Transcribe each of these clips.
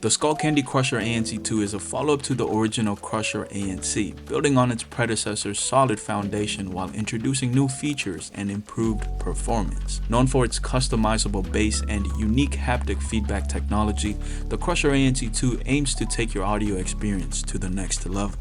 The Skullcandy Crusher ANC2 is a follow-up to the original Crusher ANC, building on its predecessor's solid foundation while introducing new features and improved performance. Known for its customizable bass and unique haptic feedback technology, the Crusher ANC2 aims to take your audio experience to the next level.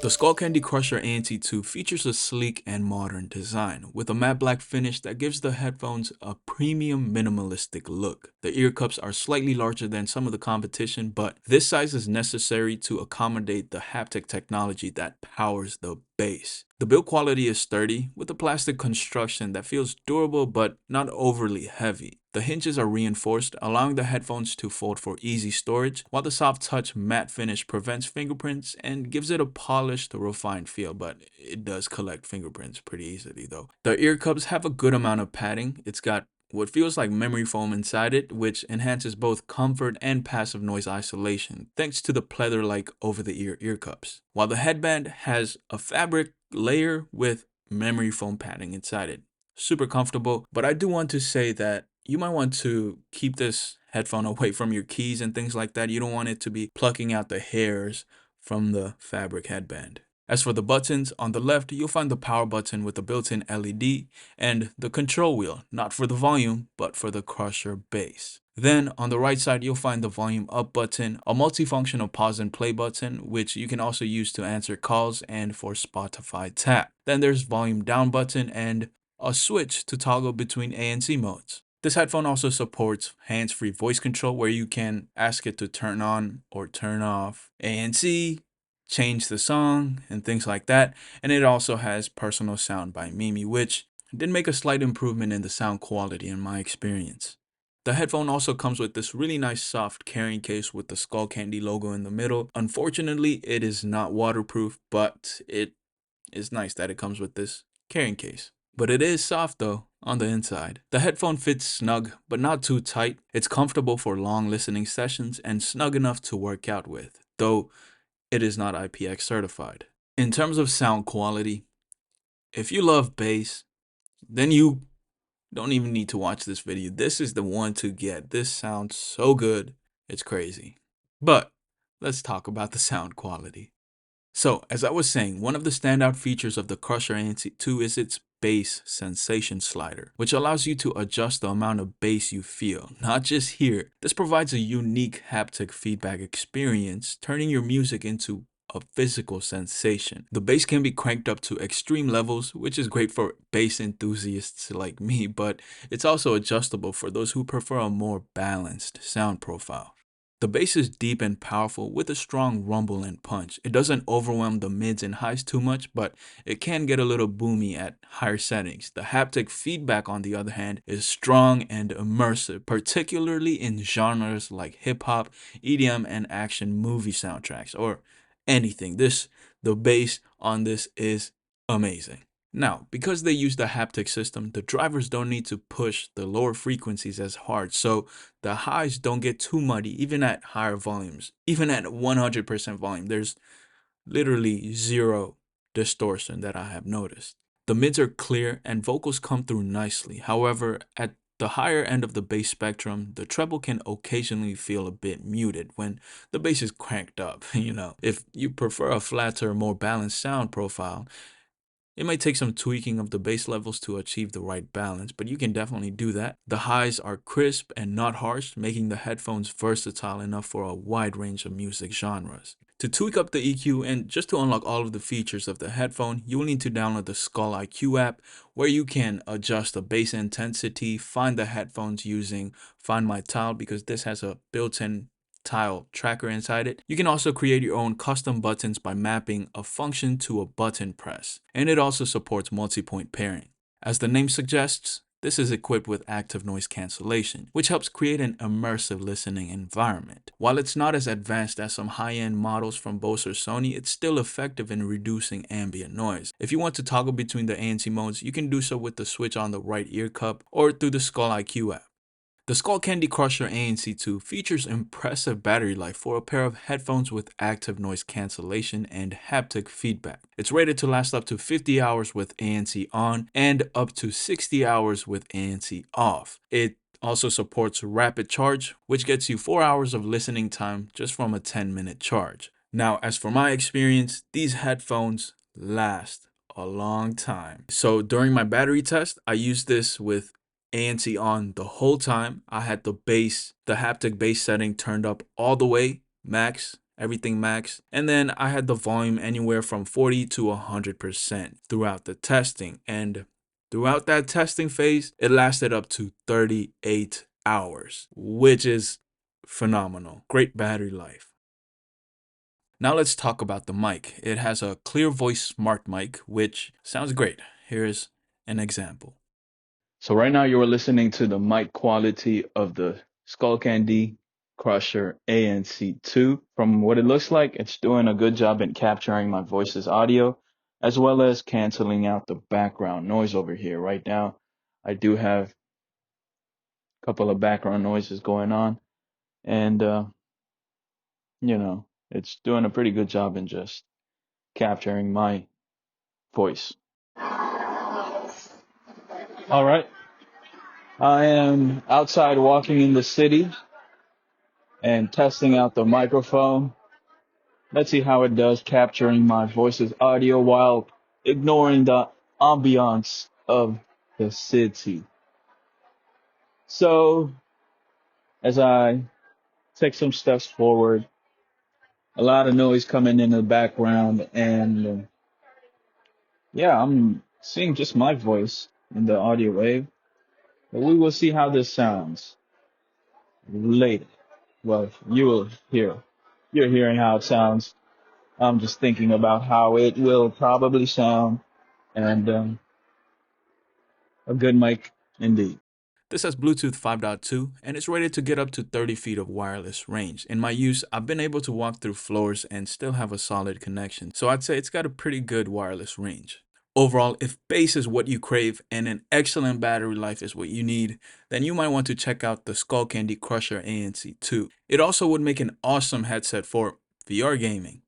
The Skullcandy Crusher ANC2 features a sleek and modern design, with a matte black finish that gives the headphones a premium minimalistic look. The ear cups are slightly larger than some of the competition, but this size is necessary to accommodate the haptic technology that powers the bass. The build quality is sturdy, with a plastic construction that feels durable but not overly heavy. The hinges are reinforced, allowing the headphones to fold for easy storage, while the soft touch matte finish prevents fingerprints and gives it a polished, refined feel, but it does collect fingerprints pretty easily though. The ear cups have a good amount of padding. It's got what feels like memory foam inside it, which enhances both comfort and passive noise isolation, thanks to the pleather-like over-the-ear ear cups. While the headband has a fabric layer with memory foam padding inside it. Super comfortable, but I do want to say that you might want to keep this headphone away from your keys and things like that. You don't want it to be plucking out the hairs from the fabric headband. As for the buttons, on the left, you'll find the power button with the built-in LED and the control wheel, not for the volume, but for the Crusher bass. Then on the right side, you'll find the volume up button, a multifunctional pause and play button, which you can also use to answer calls and for Spotify tap. Then there's volume down button and a switch to toggle between ANC modes. This headphone also supports hands-free voice control where you can ask it to turn on or turn off ANC, change the song, and things like that. And it also has personal sound by Mimi, which did make a slight improvement in the sound quality in my experience. The headphone also comes with this really nice soft carrying case with the Skullcandy logo in the middle. Unfortunately, it is not waterproof, but it is nice that it comes with this carrying case. But it is soft though on the inside. The headphone fits snug, but not too tight. It's comfortable for long listening sessions and snug enough to work out with, though it is not IPX certified. In terms of sound quality, if you love bass, then you don't even need to watch this video. This is the one to get. This sounds so good, it's crazy. But let's talk about the sound quality. So, as I was saying, one of the standout features of the Crusher ANC2 is its bass sensation slider, which allows you to adjust the amount of bass you feel, not just hear. This provides a unique haptic feedback experience, turning your music into a physical sensation. The bass can be cranked up to extreme levels, which is great for bass enthusiasts like me, but it's also adjustable for those who prefer a more balanced sound profile. The bass is deep and powerful with a strong rumble and punch. It doesn't overwhelm the mids and highs too much, but it can get a little boomy at higher settings. The haptic feedback, on the other hand, is strong and immersive, particularly in genres like hip-hop, EDM, and action movie soundtracks, or anything. The bass on this is amazing. Now, because they use the haptic system, the drivers don't need to push the lower frequencies as hard, so the highs don't get too muddy even at higher volumes. Even at 100% volume, there's literally zero distortion that I have noticed. The mids are clear and vocals come through nicely. However, at the higher end of the bass spectrum, the treble can occasionally feel a bit muted when the bass is cranked up. If you prefer a flatter, more balanced sound profile, it might take some tweaking of the bass levels to achieve the right balance, but you can definitely do that. The highs are crisp and not harsh, making the headphones versatile enough for a wide range of music genres. To tweak up the EQ and just to unlock all of the features of the headphone, you will need to download the Skull IQ app, where you can adjust the bass intensity, find the headphones using Find My Tile, because this has a built-in tile tracker inside it. You can also create your own custom buttons by mapping a function to a button press, and it also supports multi-point pairing. As the name suggests, this is equipped with active noise cancellation, which helps create an immersive listening environment. While it's not as advanced as some high-end models from Bose or Sony, it's still effective in reducing ambient noise. If you want to toggle between the ANC modes, you can do so with the switch on the right ear cup or through the Skull IQ app. The Skullcandy Crusher ANC2 features impressive battery life for a pair of headphones with active noise cancellation and haptic feedback. It's rated to last up to 50 hours with ANC on and up to 60 hours with ANC off. It Also supports rapid charge, which gets you 4 hours of listening time just from a 10-minute charge. Now, as for my experience, these headphones last a long time. So during my battery test, I used this with ANC on the whole time. I had the haptic bass setting turned up all the way, max, everything max. And then I had the volume anywhere from 40 to 100% throughout the testing. And throughout that testing phase, it lasted up to 38 hours, which is phenomenal. Great battery life. Now let's talk about the mic. It has a clear voice smart mic, which sounds great. Here's an example. So right now you are listening to the mic quality of the Skullcandy Crusher ANC2. From what it looks like, it's doing a good job in capturing my voice's audio, as well as canceling out the background noise over here. Right now, I do have a couple of background noises going on, and it's doing a pretty good job in just capturing my voice. All right. I am outside walking in the city and testing out the microphone. Let's see how it does capturing my voice's audio while ignoring the ambiance of the city. So, as I take some steps forward, a lot of noise coming in the background, and yeah, I'm seeing just my voice in the audio wave. But we will see how this sounds later. Well, you will hear. You're hearing how it sounds. I'm just thinking about how it will probably sound, and a good mic indeed. This has Bluetooth 5.2 and it's rated to get up to 30 feet of wireless range. In my use, I've been able to walk through floors and still have a solid connection, so I'd say it's got a pretty good wireless range. Overall, if bass is what you crave and an excellent battery life is what you need, then you might want to check out the Skullcandy Crusher ANC2. It also would make an awesome headset for VR gaming.